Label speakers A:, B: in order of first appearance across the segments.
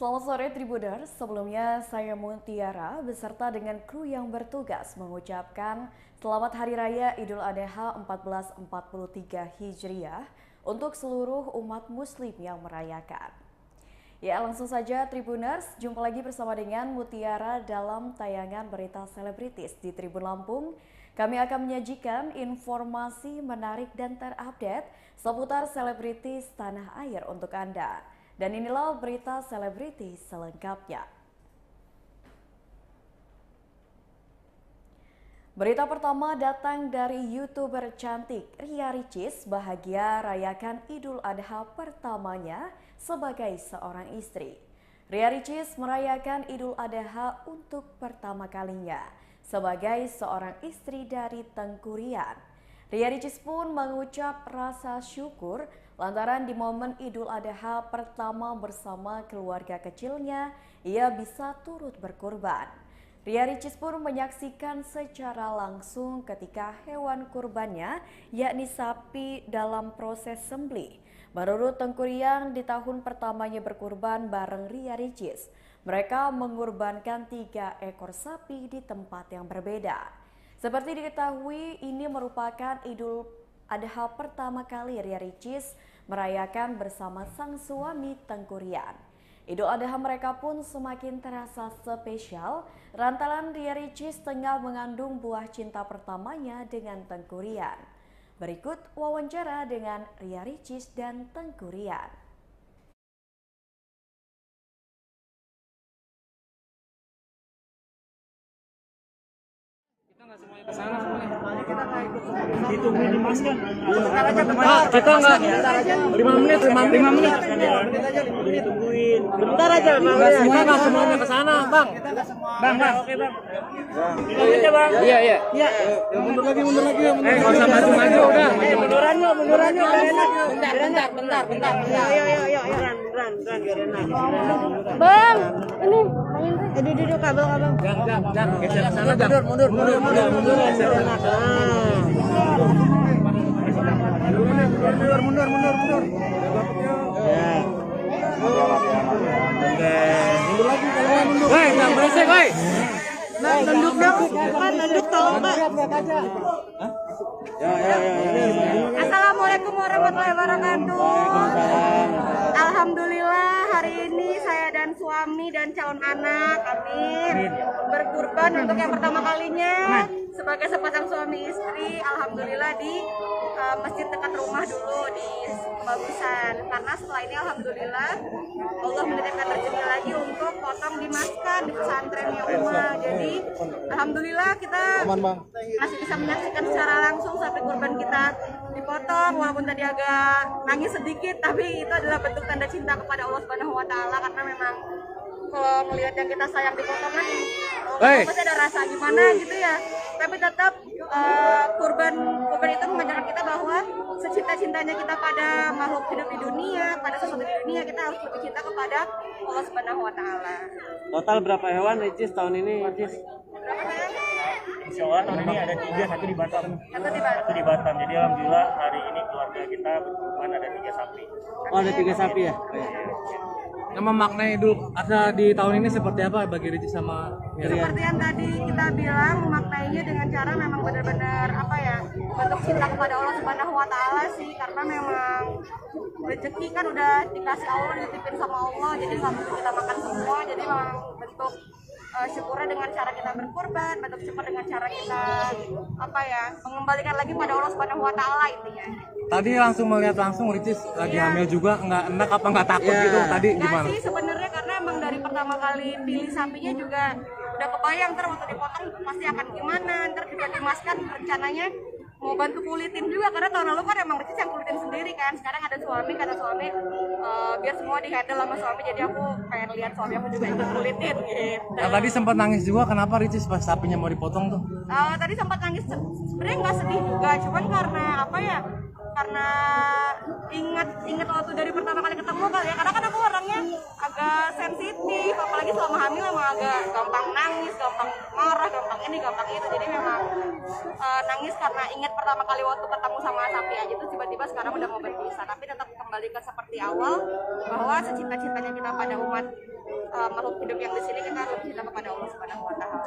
A: Selamat sore Tribuners, sebelumnya saya Muntiara beserta dengan kru yang bertugas mengucapkan Selamat Hari Raya Idul Adha 1443 Hijriah untuk seluruh umat muslim yang merayakan. Ya, langsung saja Tribuners, jumpa lagi bersama dengan Mutiara dalam tayangan berita selebritis di Tribun Lampung. Kami akan menyajikan informasi menarik dan terupdate seputar selebritis tanah air untuk Anda. Dan inilah berita selebritis selengkapnya. Berita pertama datang dari YouTuber cantik Ria Ricis bahagia rayakan Idul Adha pertamanya sebagai seorang istri. Ria Ricis merayakan Idul Adha untuk pertama kalinya sebagai seorang istri dari Tengku Rian. Ria Ricis pun mengucap rasa syukur lantaran di momen Idul Adha pertama bersama keluarga kecilnya, ia bisa turut berkurban. Ria Ricis pun menyaksikan secara langsung ketika hewan kurbannya, yakni sapi dalam proses sembelih. Menurut Tengku Rian, di tahun pertamanya berkurban bareng Ria Ricis, mereka mengorbankan 3 ekor sapi di tempat yang berbeda. Seperti diketahui, ini merupakan Idul Adha pertama kali Ria Ricis merayakan bersama sang suami Tengku Rian. Idul Adha mereka pun semakin terasa spesial lantaran Ria Ricis tengah mengandung buah cinta pertamanya dengan Tengku Rian. Berikut wawancara dengan Ria Ricis dan Tengku Rian.
B: Nggak semuanya ke sana semuanya.
C: Kita nggak ikut ditungguin di mas kan.
B: Bentar aja bentar. Kita nggak 5 menit. 5 menit
C: aja ditungguin.
B: Bentar aja bang. Nggak semuanya ke sana bang. Bang. Oke bang. Aja bang. Iya.
C: Iya. Mundur lagi.
B: Nggak usah maju udah.
C: Munduran yuk. Biar enak.
B: Bentar.
C: Yuk. Beneran biar enak.
D: Bang, ini
C: Duduk kabel.
B: Jangan geser ke sana bang.
C: Mundur. Geser enak. Mundur. Ya. Oke. Mundur lagi kalau mundur.
B: Woi, jangan berisik woi.
C: Nunduk dong. Kan nunduk tolong Pak. Ya.
D: Assalamualaikum warahmatullahi wabarakatuh. Alhamdulillah hari ini saya dan suami dan calon anak, amin, berkurban untuk yang pertama kalinya sebagai sepasang suami istri. Alhamdulillah di masjid dekat rumah dulu di Bagusan, karena setelah ini alhamdulillah Allah menitipkan rezeki lagi untuk potong di maskan di pesantrennya rumah. Jadi alhamdulillah kita masih bisa menyaksikan secara langsung sampai kurban kita dipotong, walaupun tadi agak nangis sedikit, tapi itu adalah bentuk tanda cinta kepada Allah Subhanahu wa taala, karena memang kalau melihat yang kita sayang dipotong kan pasti ada rasa gimana gitu ya. Tapi tetap kurban itu mengajarkan kita bahwa secinta-cintanya kita pada makhluk hidup di dunia, pada sesuatu di dunia, kita harus lebih cinta kepada Allah Subhanahu wa taala.
B: Total berapa hewan Ricis tahun ini Ricis?
D: Berapa ya?
C: Insya Allah tahun ini ada 3, satu di Batam.
D: Satu di
C: Batam. Jadi alhamdulillah hari ini keluarga kita berkurban ada 3 sapi.
B: Oh ada 3 sapi ya? Yang memaknai Idul Adha di tahun ini seperti apa bagi Ricis sama Miriam?
D: Seperti yang tadi kita bilang, memaknainya dengan cara memang benar-benar bentuk cinta kepada Allah Subhanahu wa taala sih, karena memang rezeki kan udah dikasih Allah, dititipin sama Allah, jadi nggak mungkin kita makan semua. Jadi memang bentuk syukurnya dengan cara kita berkorban, bentuk syukur dengan cara kita mengembalikan lagi pada Allah Subhanahu wa taala intinya.
B: Tadi langsung melihat langsung Ricis lagi hamil juga, nggak enak apa nggak takut gitu tadi gimana?
D: Nggak sih sebenarnya, karena emang dari pertama kali pilih sapinya juga udah kebayang ntar waktu dipotong pasti akan gimana, ntar juga dimaskan rencananya mau bantu kulitin juga, karena tahun lalu kan emang Ricis yang kulitin sendiri kan. Sekarang ada suami, kata suami biar semua dihandle sama suami, jadi aku pengen lihat suami aku juga ikut kulitin gitu.
B: Nah, tadi sempat nangis juga, kenapa Ricis pas sapinya mau dipotong tuh?
D: Tadi sempat nangis, sebenarnya nggak sedih juga, cuman karena ingat waktu dari pertama kali ketemu kali ya, karena kan aku orangnya agak sensitif, apalagi selama hamil emang agak gampang nangis, gampang marah, gampang ini, gampang itu. Jadi memang nangis karena ingat pertama kali waktu ketemu sama sapi aja tuh, tiba-tiba sekarang udah mau berpisah. Tapi tetap kembali ke seperti awal, bahwa secinta-cintanya kita pada umat makhluk hidup yang di sini kita harus cinta kepada Allah Subhanahu wa taala.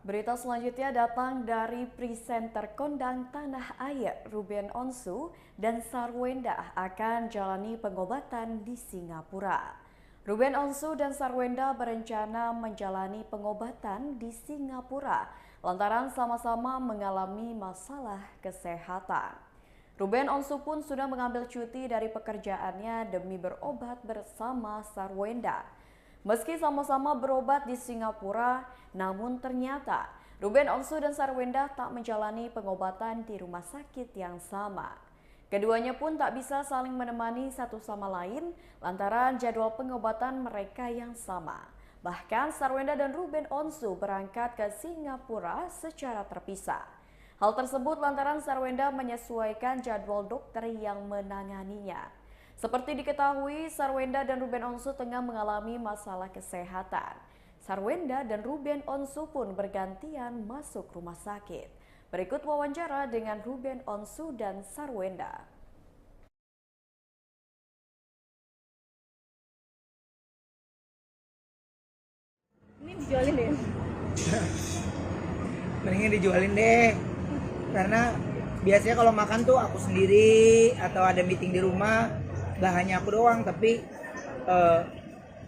A: Berita selanjutnya datang dari presenter kondang Tanah Air Ruben Onsu dan Sarwenda akan jalani pengobatan di Singapura. Ruben Onsu dan Sarwenda berencana menjalani pengobatan di Singapura lantaran sama-sama mengalami masalah kesehatan. Ruben Onsu pun sudah mengambil cuti dari pekerjaannya demi berobat bersama Sarwenda. Meski sama-sama berobat di Singapura, namun ternyata Ruben Onsu dan Sarwenda tak menjalani pengobatan di rumah sakit yang sama. Keduanya pun tak bisa saling menemani satu sama lain lantaran jadwal pengobatan mereka yang sama. Bahkan Sarwenda dan Ruben Onsu berangkat ke Singapura secara terpisah. Hal tersebut lantaran Sarwenda menyesuaikan jadwal dokter yang menanganinya. Seperti diketahui, Sarwenda dan Ruben Onsu tengah mengalami masalah kesehatan. Sarwenda dan Ruben Onsu pun bergantian masuk rumah sakit. Berikut wawancara dengan Ruben Onsu dan Sarwenda.
D: Ini dijualin deh.
E: Mendingin dijualin deh. Karena biasanya kalau makan tuh aku sendiri atau ada meeting di rumah, gak hanya aku doang, tapi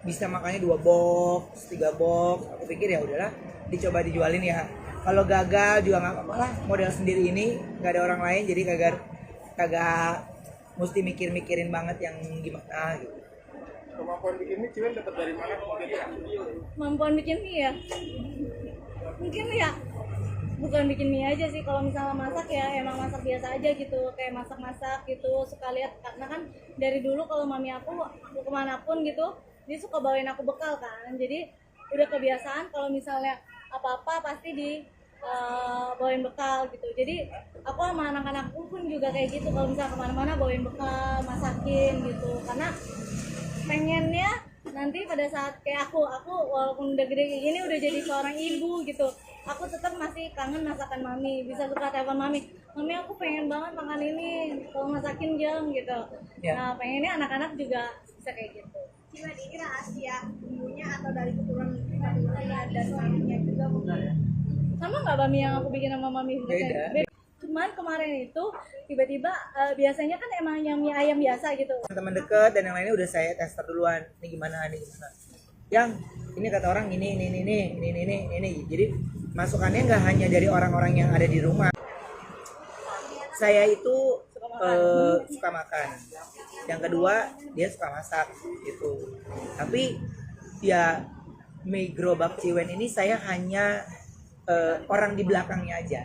E: bisa makannya 2 box, 3 box. Aku pikir ya udahlah, dicoba dijualin ya. Kalau gagal juga nggak apa-apa lah. Model sendiri ini nggak ada orang lain, jadi kagak mesti mikir-mikirin banget yang gimana gitu.
F: Kemampuan bikin mie Ciwen dapat dari mana?
D: Kemampuan bikin mie ya? Mungkin ya bukan bikin mie aja sih, kalau misalnya masak ya emang masak biasa aja gitu, kayak masak-masak gitu, suka lihat karena kan dari dulu kalau mami aku kemanapun gitu dia suka bawain aku bekal kan, jadi udah kebiasaan kalau misalnya apa-apa pasti bawain bekal gitu. Jadi aku sama anak-anakku pun juga kayak gitu, kalau misalnya kemana-mana bawain bekal, masakin gitu, karena pengennya nanti pada saat kayak aku walaupun udah gede kayak gini udah jadi seorang ibu gitu, aku tetap masih kangen masakan mami, bisa suka telepon mami aku pengen banget makan ini, kalau masakin jam gitu ya. Nah pengennya anak-anak juga bisa kayak gitu. Ciwen ini rahasia bumbunya atau dari keturunan dan maminya juga mungkin sama nggak bami yang aku bikin sama mami? Beda. Cuman kemarin itu tiba-tiba biasanya kan emang yang mie ayam biasa gitu.
E: Teman dekat dan yang lainnya udah saya tester duluan. Ini gimana. Yang ini kata orang ini. Jadi masukannya nggak hanya dari orang-orang yang ada di rumah. Saya itu suka makan. Yang kedua dia suka masak gitu. Tapi ya mie gerobak Ciwen ini saya hanya orang di belakangnya aja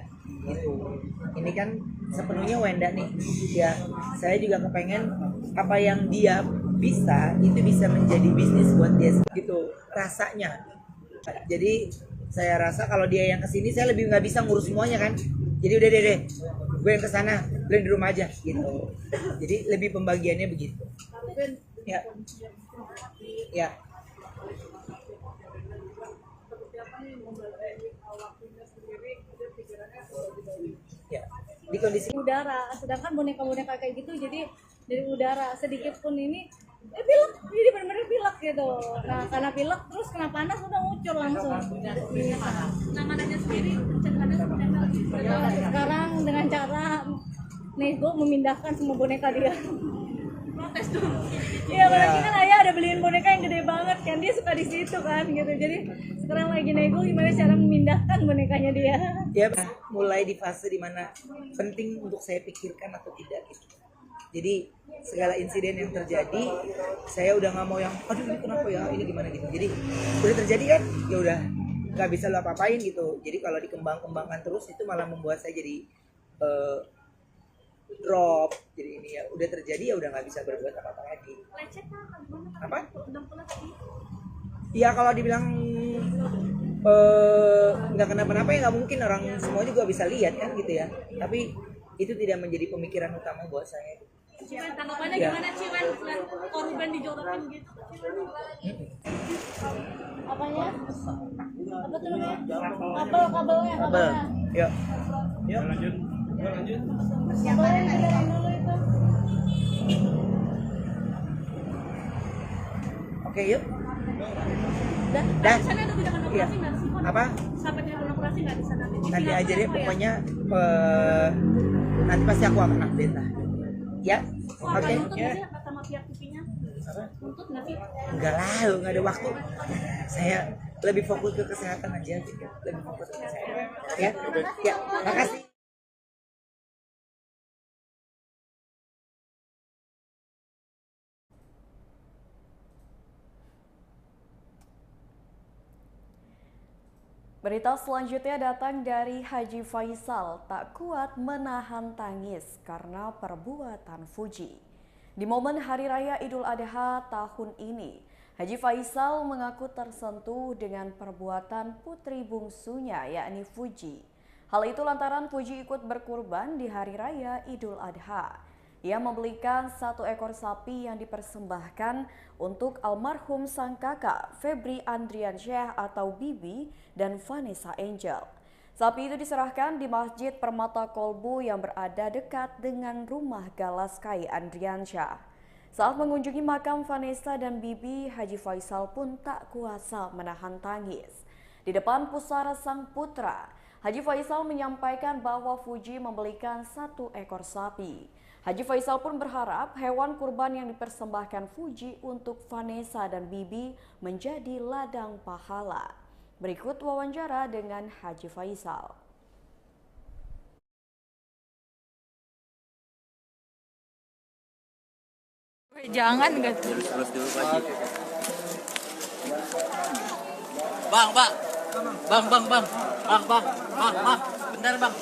E: gitu. Ini kan sepenuhnya Wenda nih ya, saya juga kepengen apa yang dia bisa itu bisa menjadi bisnis buat dia gitu rasanya. Jadi saya rasa kalau dia yang kesini saya lebih nggak bisa ngurus semuanya kan, jadi udah deh gue yang kesana, gue yang di rumah aja gitu. Jadi lebih pembagiannya begitu ya. Ya, di kondisi
D: udara, sedangkan boneka-boneka kayak gitu jadi dari udara sedikit pun ini pilek, jadi benar-benar pilek gitu. Nah karena pilek terus kena panas udah ngucur langsung. Penanganannya sendiri pencegahannya seperti apa? Sekarang dengan cara nego memindahkan semua boneka dia. Protes dong. Iya berarti kan ayah ada beliin boneka yang gede banget kan, dia suka di situ kan gitu. Jadi sekarang lagi nego gimana cara memindahkan bonekanya dia.
E: Ya mulai di fase dimana penting untuk saya pikirkan atau tidak gitu. Jadi segala insiden yang terjadi saya udah nggak mau yang aduh ini kenapa ya ini gimana gitu. Jadi udah terjadi kan ya udah nggak bisa lo apa-apain gitu. Jadi kalau dikembang-kembangkan terus itu malah membuat saya jadi drop. Jadi ini ya udah terjadi ya udah nggak bisa berbuat apa-apa lagi. Apa? Ya kalau dibilang nggak kenapa-napa ya nggak mungkin, orang semua juga bisa lihat kan gitu ya. Tapi itu tidak menjadi pemikiran utama buat saya.
G: Ciwen, tanggapannya
E: Ya.
G: gimana Ciwen selain korban dijorokin gitu? Apanya? Apa tuh namanya? Kabelnya.
E: Kabel. Yuk. Yuk.
G: Kabelnya dibenerin dulu itu.
E: Oke, yuk.
G: Dan
E: Dan
G: di sana ada tindakan
E: iya.
G: operasi nggak sih? Kon?
E: Apa?
G: Sampai tindakan operasi nggak di sana?
E: Nanti aja deh
G: Apa ya?
E: pokoknya nanti pasti aku akan update lah. Ya.
G: Oh,
E: Oke.
G: nuntut nggak sih sama pihak TV-nya? Nuntut nggak sih?
E: Enggak lah, nggak ada waktu. Saya lebih fokus ke kesehatan aja. Lebih fokus ke kesehatan. Ya. Ya. Makasih.
A: Berita selanjutnya datang dari Haji Faisal, tak kuat menahan tangis karena perbuatan Fuji. Di momen Hari Raya Idul Adha tahun ini, Haji Faisal mengaku tersentuh dengan perbuatan putri bungsunya yakni Fuji. Hal itu lantaran Fuji ikut berkurban di Hari Raya Idul Adha. Ia membelikan 1 ekor sapi yang dipersembahkan untuk almarhum sang kakak Febri Andriansyah atau Bibi dan Vanessa Angel. Sapi itu diserahkan di Masjid Permata Kolbu yang berada dekat dengan rumah Galaskai Andriansyah. Saat mengunjungi makam Vanessa dan Bibi, Haji Faisal pun tak kuasa menahan tangis. Di depan pusara sang putra, Haji Faisal menyampaikan bahwa Fuji membelikan 1 ekor sapi. Haji Faisal pun berharap hewan kurban yang dipersembahkan Fuji untuk Vanessa dan Bibi menjadi ladang pahala. Berikut wawancara dengan Haji Faisal.
G: Jangan nggak tuh?
H: Bang, bentar bang.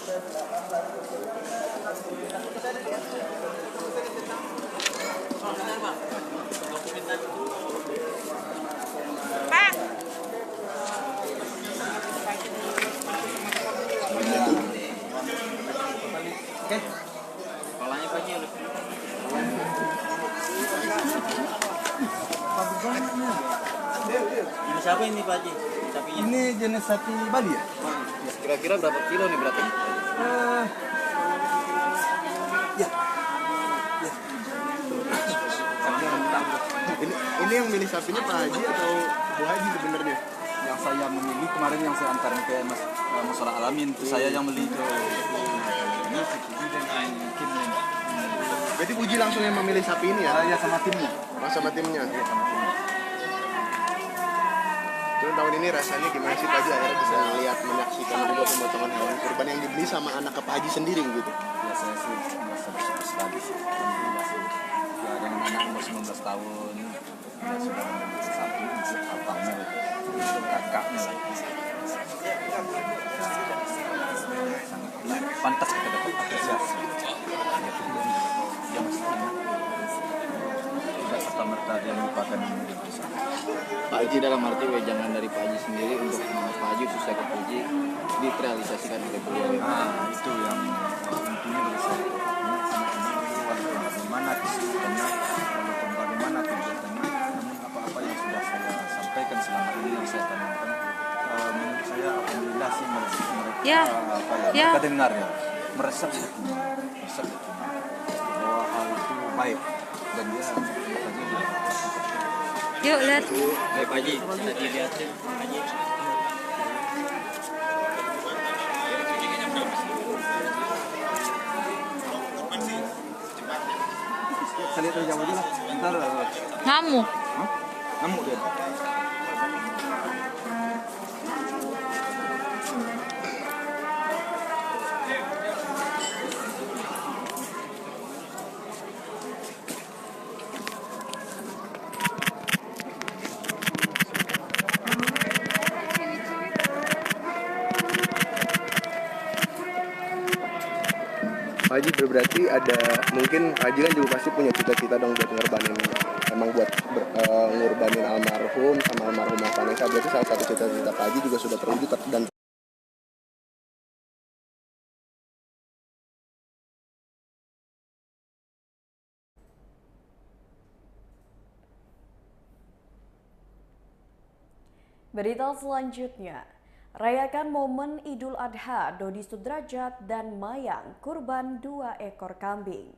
G: Pak,
H: Kepalanya Pak Ji. Ini siapa ini Pak Ji? Sapinya.
F: Ini jenis sapi Bali ya?
H: Kira-kira berapa kilo nih beratnya?
F: Ya. Ini yang milih sapinya Pak Haji atau Bu Haji sebenarnya?
I: Yang saya memilih kemarin yang saya antarin ke Musola Alamin itu saya yang beli itu. Ini Puji dengan timnya.
F: Berarti Puji langsung yang memilih sapi ini ya?
I: Ya sama timnya.
F: Oh, sama timnya.
I: Iya sama timnya.
F: Terus tahun ini rasanya gimana sih Pak Haji akhirnya bisa melihat, menyaksikan juga pemotongan hewan kurban yang dibeli sama anak ke Pak Haji sendiri gitu?
I: Ya saya sih merasa bersyukur sekali sih. Alhamdulillah sih. Ya dengan anak umur 19 tahun ya sudah membeli sapi untuk abangnya, untuk kakaknya lah. Ya, sangat pantas kita dapat apresiasi. Dia masih ingat. Tidak serta-merta dia melupakan yang dia bisa.
H: Pak Haji dalam arti wejangan dari Pak Haji sendiri untuk Pak Haji khususnya ke Puji direalisasikan oleh beliau.
I: Nah, itu yang intinya dari saya. Walaupun bagaimana kesulitannya, walaupun bagaimana kegiatannya, namun apa-apa yang sudah saya sampaikan selama ini yang saya tanamkan, menurut saya alhamdulillah sih mereka mereka dengar ya, meresap hatinya, bahwa hal itu baik dan dia katanya dia.
G: yuk lihat.
H: Baik Pak Haji, kita dilihatin Pak Haji.
I: Saya lihat dari jauh aja lah, ntar
G: Ngamuk.
I: ngamuk dia.
F: Pak Haji berarti ada, mungkin Pak Haji kan juga pasti punya cita-cita dong buat ngorbanin, emang buat ngorbanin almarhum sama almarhumah Vanessa. Berarti salah satu cita-cita Pak Haji juga sudah terwujud dan
A: Berita selanjutnya, rayakan momen Idul Adha, Dodi Sudrajat dan Mayang kurban 2 ekor kambing.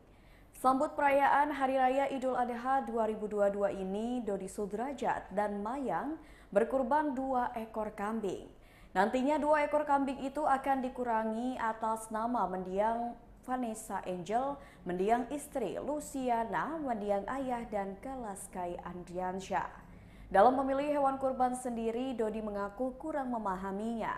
A: Sambut perayaan Hari Raya Idul Adha 2022 ini, Dodi Sudrajat dan Mayang berkurban 2 ekor kambing. Nantinya 2 ekor kambing itu akan dikurangi atas nama mendiang Vanessa Angel, mendiang istri Luciana, mendiang ayah dan Galaskai Andriansyah. Dalam memilih hewan kurban sendiri, Dodi mengaku kurang memahaminya.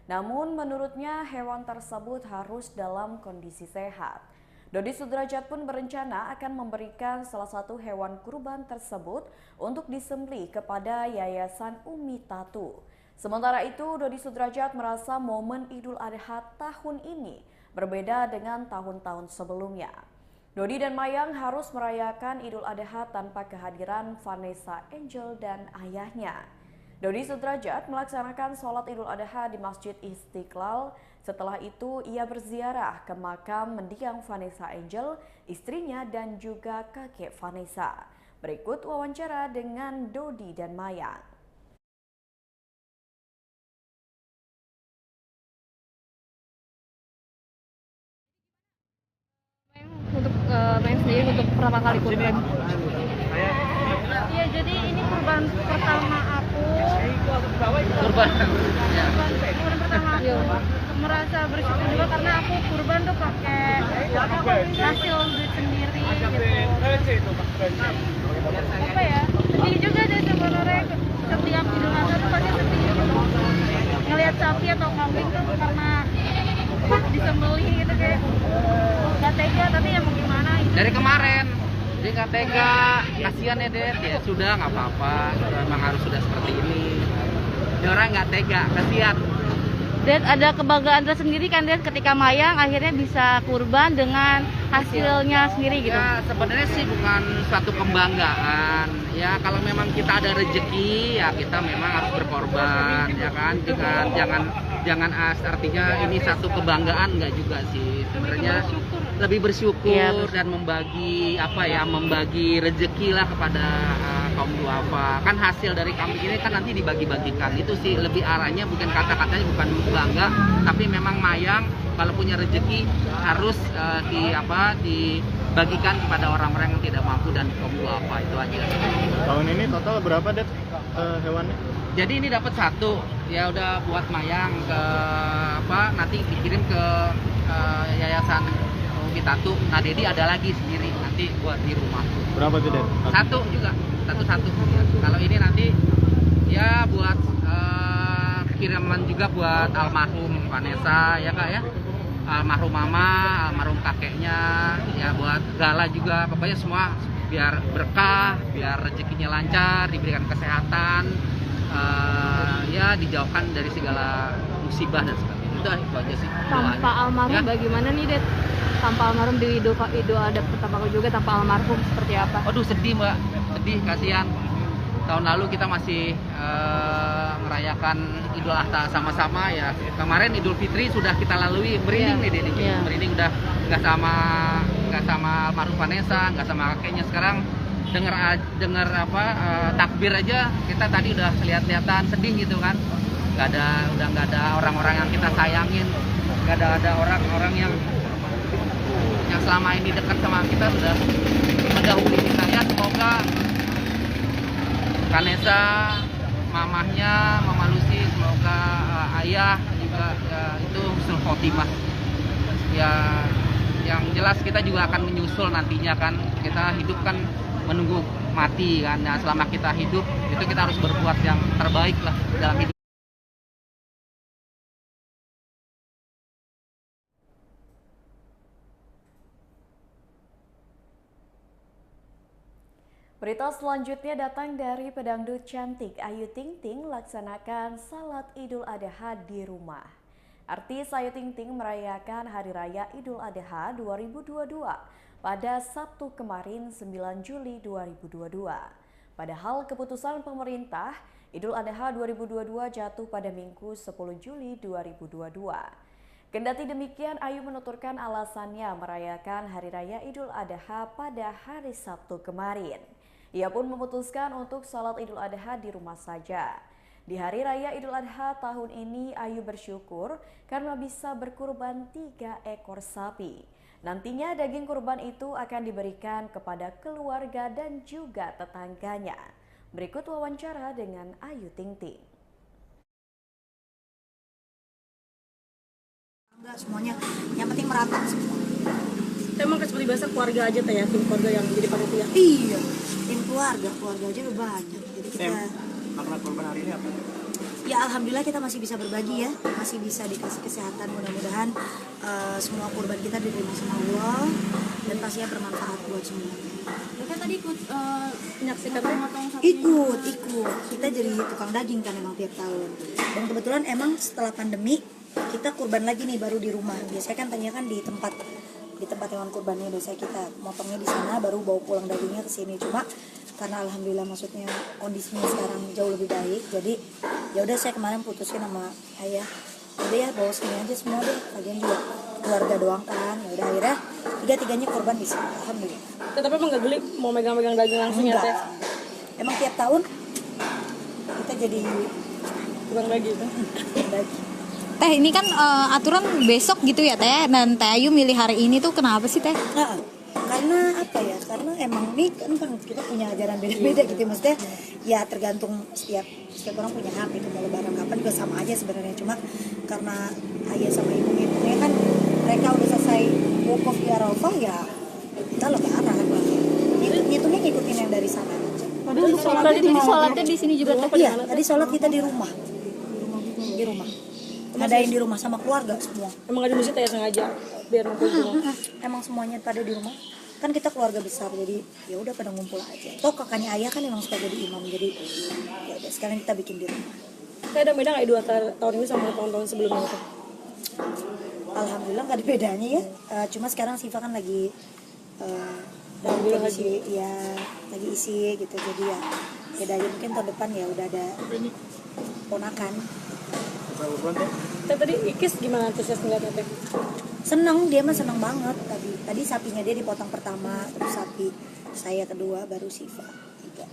A: Namun menurutnya hewan tersebut harus dalam kondisi sehat. Dodi Sudrajat pun berencana akan memberikan salah satu hewan kurban tersebut untuk disembelih kepada Yayasan Umi Tatu. Sementara itu, Dodi Sudrajat merasa momen Idul Adha tahun ini berbeda dengan tahun-tahun sebelumnya. Dodi dan Mayang harus merayakan Idul Adha tanpa kehadiran Vanessa Angel dan ayahnya. Dodi Sudrajat melaksanakan sholat Idul Adha di Masjid Istiqlal. Setelah itu ia berziarah ke makam mendiang Vanessa Angel, istrinya dan juga kakek Vanessa. Berikut wawancara dengan Dodi dan Mayang.
D: Untuk main sendiri untuk pertama kali kurban. Iya, jadi ini kurban pertama aku. Kurban pertama aku. Merasa bersyukur juga karena aku kurban tuh pakai hasil duit sendiri gitu. Apa ya? Sedih juga deh sebenarnya, setiap Idul Adha tuh pasti sedih gitu. Ngelihat sapi atau kambing tuh karena disembelih gitu kayak gak tega, tapi ya mau gimana gitu.
B: Dari kemarin dia nggak tega, kasihan ya Ded, ya sudah nggak apa-apa, memang harus sudah seperti ini. Dia orang nggak tega, kasihan.
D: Ded, ada kebanggaan tersendiri kan Ded ketika Mayang akhirnya bisa kurban dengan hasilnya sendiri gitu?
B: Ya sebenarnya sih bukan suatu kebanggaan. Ya kalau memang kita ada rezeki ya kita memang harus berkorban, ya kan? Jangan artinya ini satu kebanggaan, nggak juga sih. Sebenarnya lebih bersyukur ya, dan membagi membagi rezeki lah kepada kaum duafa. Kan hasil dari kambing ini kan nanti dibagi-bagikan. Itu sih lebih arahnya, bukan kata-katanya bukan bangga, tapi memang Mayang kalau punya rezeki harus dibagikan kepada orang-orang yang tidak mampu dan kaum duafa, itu aja.
C: Tahun ini total berapa Det hewannya?
B: Jadi ini dapat 1, ya udah buat Mayang ke nanti dikirim ke Yayasan Umi Tatu. Nah Dedi ada lagi sendiri nanti buat di rumah.
C: Berapa tuh Det?
B: 1 juga, satu. Ya. Kalau ini nanti ya buat kiriman juga buat almarhum Vanessa ya Kak ya. Almarhum mama, almarhum kakeknya, ya buat Gala juga, pokoknya semua biar berkah, biar rezekinya lancar, diberikan kesehatan, ya dijauhkan dari segala musibah dan sebagainya. Itu aja sih.
D: Tanpa almarhum ya? Bagaimana nih Det? Tanpa almarhum di Idul Adha pertama kali juga, tanpa almarhum seperti apa?
B: Aduh sedih Mbak, sedih, kasihan. Tahun lalu kita masih merayakan Idul Adha sama-sama ya. Kemarin Idul Fitri sudah kita lalui, merinding nih Dedi. Merinding udah nggak sama almarhum Vanessa, nggak sama kakeknya. Sekarang dengar takbir aja kita tadi udah kelihatan sedih gitu kan. Udah nggak ada orang-orang yang kita sayangin, nggak ada orang-orang yang selama ini dekat sama kita sudah mendahului kita ya. Semoga Vanessa, mamahnya, Mama Lucy, semoga ayah juga itu husnul khotimah. Ya, yang jelas kita juga akan menyusul nantinya kan. Kita hidup kan menunggu mati kan. Nah, selama kita hidup itu kita harus berbuat yang terbaik lah dalam hidup.
A: Berita selanjutnya datang dari pedangdut cantik Ayu Ting Ting laksanakan salat Idul Adha di rumah. Artis Ayu Ting Ting merayakan Hari Raya Idul Adha 2022 pada Sabtu kemarin 9 Juli 2022. Padahal keputusan pemerintah Idul Adha 2022 jatuh pada Minggu 10 Juli 2022. Kendati demikian, Ayu menuturkan alasannya merayakan Hari Raya Idul Adha pada hari Sabtu kemarin. Ia pun memutuskan untuk salat Idul Adha di rumah saja. Di Hari Raya Idul Adha tahun ini, Ayu bersyukur karena bisa berkurban 3 ekor sapi. Nantinya daging kurban itu akan diberikan kepada keluarga dan juga tetangganya. Berikut wawancara dengan Ayu Ting Ting.
J: Enggak semuanya, yang penting merata semua.
D: Emang seperti biasa keluarga aja teh ya, tim keluarga yang jadi panitia.
J: Iya, tim keluarga aja udah banyak. Jadi kita
C: Makna kurban hari ini apa?
J: ya alhamdulillah kita masih bisa berbagi ya, masih bisa dikasih kesehatan. Mudah-mudahan semua kurban kita diterima sama Allah dan pastinya bermanfaat buat semua.
D: Kan tadi ikut menyaksikan potong sapi.
J: Ikut. Kita jadi tukang daging kan emang tiap tahun. Dan kebetulan emang setelah pandemi kita kurban lagi nih baru di rumah. Biasanya kan tanya kan di tempat hewan kurbannya, biasanya kita motongnya di sana baru bawa pulang dagingnya ke sini. Cuma karena alhamdulillah maksudnya kondisinya sekarang jauh lebih baik, jadi ya udah saya kemarin putusin sama ayah, udah ya bawa sini aja semua deh, lagian juga keluarga doang kan. Ya udah akhirnya tiga-tiganya kurban di sini, alhamdulillah.
D: Tapi emang nggak geli mau megang-megang daging langsung ya teh?
J: Emang tiap tahun kita jadi
D: Tukang daging.
J: daging.
G: Teh, ini kan aturan besok gitu ya Teh, dan Teh Ayu milih hari ini tuh kenapa sih Teh?
J: Nah, karena apa ya? Karena emang ini kan kita punya ajaran beda-beda gitu, maksudnya ya tergantung setiap orang punya hak itu, mau lebaran kapan juga sama aja sebenarnya. Cuma karena ayah sama ibu ngitungnya kan mereka udah selesai wukuf di Arafah, ya kita lebaran. Ngitungnya ngikutin yang dari sana aja.
D: Tadi sholatnya di sini juga teh?
J: Iya, tadi sholat kita di rumah. Di rumah. Ngadain di rumah sama keluarga semua.
D: Emang ada masjid ya sengaja biar ngumpul semua.
J: Emang semuanya pada di rumah. Kan kita keluarga besar, jadi ya udah pada ngumpul aja. Toh kakaknya ayah kan emang suka jadi imam, jadi ya udah sekalian kita bikin di rumah.
D: Kayak ada beda nggak Idul Adha tahun ini sama tahun-tahun sebelumnya tuh?
J: Alhamdulillah nggak ada bedanya ya. Cuma sekarang Siva kan lagi dalam kondisi ya lagi isi gitu, jadi ya beda aja. Mungkin tahun depan ya udah ada ponakan.
D: Tadi Ikis gimana antusias ngeliatnya teh?
J: Seneng, dia mah seneng banget. Tadi sapinya dia dipotong pertama, terus sapi saya kedua, baru Siva tiga.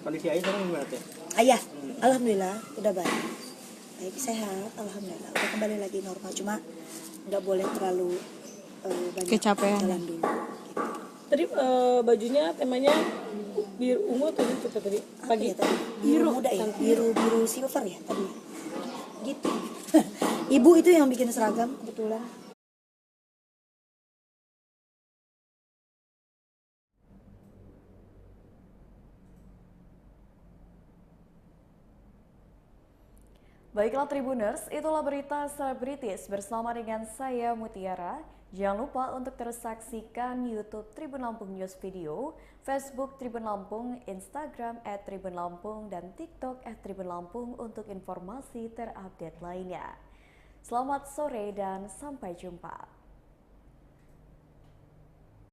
C: Kondisi Ayu sekarang gimana teh?
J: Ayah, alhamdulillah udah baik sehat, alhamdulillah udah kembali lagi normal. Cuma nggak boleh terlalu banyak
G: Kecapean.
J: jalan dulu. Gitu.
D: Tadi bajunya temanya biru ungu atau gitu tadi? Pagi.
J: Ya, tadi? Biru muda ya, biru silver ya tadi. Gitu. Ibu itu yang bikin seragam kebetulan.
A: Baiklah Tribuners, itulah berita selebritis bersama dengan saya Mutiara. Jangan lupa untuk terus saksikan YouTube Tribun Lampung News Video, Facebook Tribun Lampung, Instagram @tribunlampung, dan TikTok @tribunlampung untuk informasi terupdate lainnya. Selamat sore dan sampai jumpa.